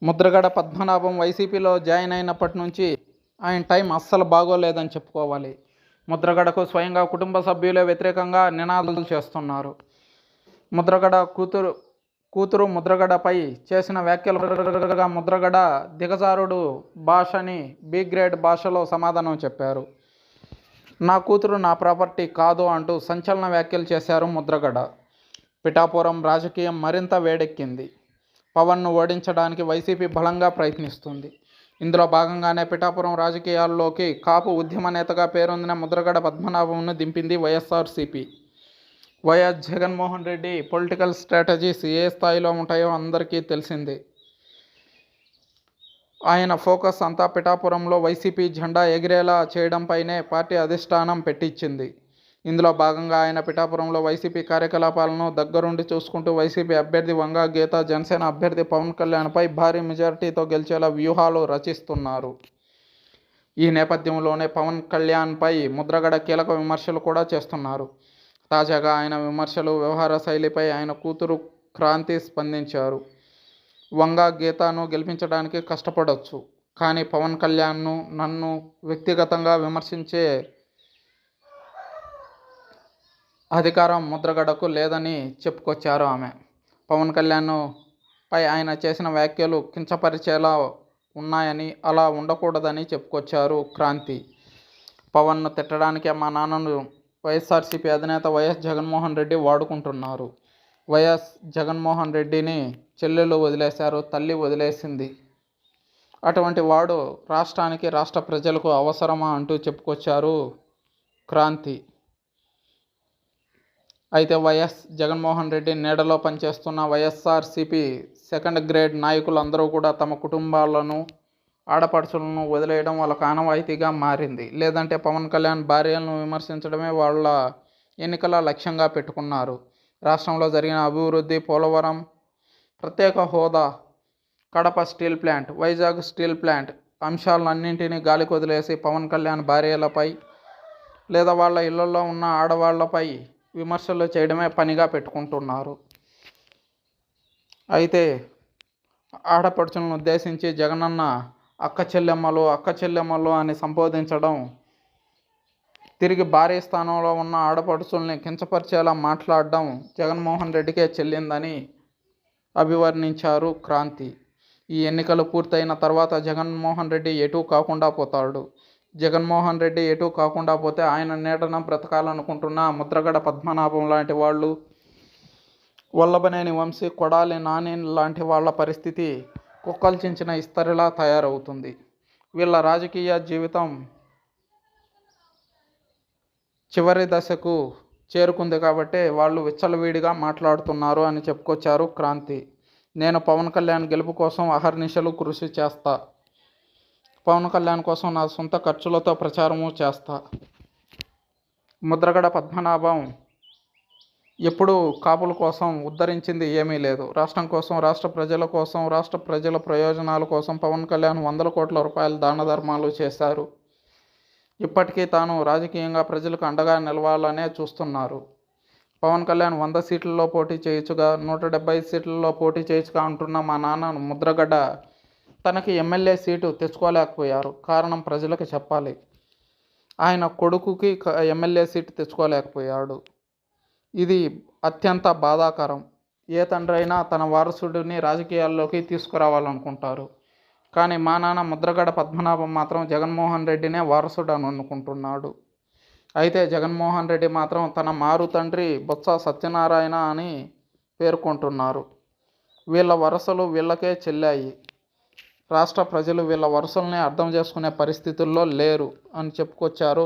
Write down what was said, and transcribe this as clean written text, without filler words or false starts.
ముద్రగడ పద్మనాభం వైసీపీలో జాయిన్ అయినప్పటి నుంచి ఆయన టైం అస్సలు బాగోలేదని చెప్పుకోవాలి. ముద్రగడకు స్వయంగా కుటుంబ సభ్యులే వ్యతిరేకంగా నినాదాలు చేస్తున్నారు. ముద్రగడ కూతురు ముద్రగడపై చేసిన వ్యాఖ్యలు ముద్రగడ దిగజారుడు భాషని బి గ్రేడ్ భాషలో సమాధానం చెప్పారు. నా కూతురు నా ప్రాపర్టీ కాదు అంటూ సంచలన వ్యాఖ్యలు చేశారు ముద్రగడ. పిఠాపురం రాజకీయం మరింత వేడెక్కింది. పవన్ను ఓడించడానికి వైసీపీ బలంగా ప్రయత్నిస్తుంది. ఇందులో భాగంగానే పిఠాపురం రాజకీయాల్లోకి కాపు ఉద్యమ నేతగా పేరొందిన ముద్రగడ పద్మనాభంను దింపింది వైఎస్ఆర్సీపీ. వైఎస్ జగన్మోహన్ రెడ్డి పొలిటికల్ స్ట్రాటజీస్ ఏ స్థాయిలో ఉంటాయో అందరికీ తెలిసిందే. ఆయన ఫోకస్ అంతా పిఠాపురంలో వైసీపీ జెండా ఎగిరేలా చేయడంపైనే పార్టీ అధిష్టానం పెట్టించింది. ఇందులో భాగంగా ఆయన పిఠాపురంలో వైసీపీ కార్యకలాపాలను దగ్గరుండి చూసుకుంటూ వైసీపీ అభ్యర్థి వంగా గీత, జనసేన అభ్యర్థి పవన్ కళ్యాణ్పై భారీ మెజారిటీతో గెలిచేలా వ్యూహాలు రచిస్తున్నారు. ఈ నేపథ్యంలోనే పవన్ కళ్యాణ్పై ముద్రగడ కీలక విమర్శలు కూడా చేస్తున్నారు. తాజాగా ఆయన విమర్శలు, వ్యవహార శైలిపై ఆయన కూతురు క్రాంతి స్పందించారు. వంగా గీతను గెలిపించడానికి కష్టపడొచ్చు, కానీ పవన్ కళ్యాణ్ను, నన్ను వ్యక్తిగతంగా విమర్శించే అధికారం ముద్రగడకు లేదని చెప్పుకొచ్చారు ఆమె. పవన్ కళ్యాణ్ పై ఆయన చేసిన వ్యాఖ్యలు కించపరిచేలా ఉన్నాయని, అలా ఉండకూడదని చెప్పుకొచ్చారు క్రాంతి. పవన్ను తిట్టడానికే మా నాన్నను వైఎస్ఆర్సీపీ అధినేత వైఎస్ జగన్మోహన్ రెడ్డి వాడుకుంటున్నారు. వైఎస్ జగన్మోహన్ రెడ్డిని చెల్లెలు వదిలేశారు, తల్లి వదిలేసింది. అటువంటి వాడు రాష్ట్రానికి, రాష్ట్ర ప్రజలకు అవసరమా అంటూ చెప్పుకొచ్చారు క్రాంతి. అయితే వైఎస్ జగన్మోహన్ రెడ్డి నీడలో పనిచేస్తున్న వైఎస్ఆర్సీపీ సెకండ్ గ్రేడ్ నాయకులందరూ కూడా తమ కుటుంబాలను, ఆడపడుచులను వదిలేయడం వాళ్ళకు ఆనవాయితీగా మారింది. లేదంటే పవన్ కళ్యాణ్ భార్యలను విమర్శించడమే వాళ్ళ ఎన్నికల లక్ష్యంగా పెట్టుకున్నారు. రాష్ట్రంలో జరిగిన అభివృద్ధి, పోలవరం, ప్రత్యేక హోదా, Kadapa steel plant, Vizag steel plant అంశాలన్నింటినీ గాలికి వదిలేసి పవన్ కళ్యాణ్ భార్యలపై లేదా వాళ్ళ ఇళ్లలో ఉన్న ఆడవాళ్లపై విమర్శలు చేయడమే పనిగా పెట్టుకుంటున్నారు. అయితే ఆడపడుచులను ఉద్దేశించి జగనన్న అక్క చెల్లెమ్మలు అని సంబోధించడం, తిరిగి భార్య స్థానంలో ఉన్న ఆడపడుచుల్ని కించపరిచేలా మాట్లాడడం జగన్మోహన్ రెడ్డికే చెల్లిందని అభివర్ణించారు క్రాంతి. ఈ ఎన్నికలు పూర్తయిన తర్వాత జగన్మోహన్ రెడ్డి ఎటూ కాకుండా పోతాడు. జగన్మోహన్ రెడ్డి ఎటూ కాకుండా పోతే ఆయన నీడన బ్రతకాలనుకుంటున్న ముద్రగడ పద్మనాభం లాంటి వాళ్ళు, వల్లభనేని వంశీ, కొడాలి నాని లాంటి వాళ్ళ పరిస్థితి కుక్కలు చించిన ఇస్తరిలా తయారవుతుంది. వీళ్ళ రాజకీయ జీవితం చివరి దశకు చేరుకుంది కాబట్టి వాళ్ళు విచ్చలవిడిగా మాట్లాడుతున్నారు అని చెప్పుకొచ్చారు క్రాంతి. నేను పవన్ కళ్యాణ్ గెలుపు కోసం అహర్నిశలు కృషి చేస్తా. పవన్ కళ్యాణ్ కోసం నా సొంత ఖర్చులతో ప్రచారము చేస్తా. ముద్రగడ పద్మనాభం ఎప్పుడూ కాపుల కోసం ఉద్ధరించింది ఏమీ లేదు. రాష్ట్రం కోసం, రాష్ట్ర ప్రజల కోసం, రాష్ట్ర ప్రజల ప్రయోజనాల కోసం పవన్ కళ్యాణ్ వందల కోట్ల రూపాయల దాన ధర్మాలు చేశారు. ఇప్పటికీ తాను రాజకీయంగా ప్రజలకు అండగా నిలవాలనే చూస్తున్నారు. పవన్ కళ్యాణ్ 100 సీట్లలో పోటీ చేయొచ్చుగా, 175 సీట్లలో పోటీ చేయొచ్చుగా అంటున్న మా నాన్న ముద్రగడ తనకి ఎమ్మెల్యే సీటు తెచ్చుకోలేకపోయారు. కారణం ప్రజలకు చెప్పాలి. ఆయన కొడుకుకి ఎమ్మెల్యే సీటు తెచ్చుకోలేకపోయాడు. ఇది అత్యంత బాధాకరం. ఏ తండ్రి అయినా తన వారసుడిని రాజకీయాల్లోకి తీసుకురావాలనుకుంటారు. కానీ మా నాన్న ముద్రగడ పద్మనాభం మాత్రం జగన్మోహన్ రెడ్డినే వారసుడు అని అనుకుంటున్నాడు. అయితే జగన్మోహన్ రెడ్డి మాత్రం తన మారు తండ్రి బొత్స సత్యనారాయణ అని పేర్కొంటున్నారు. వీళ్ళ వరసలు వీళ్ళకే చెల్లాయి. రాష్ట్ర ప్రజలు వీళ్ళ వరసల్ని అర్థం చేసుకునే పరిస్థితుల్లో లేరు అని చెప్పుకొచ్చారు.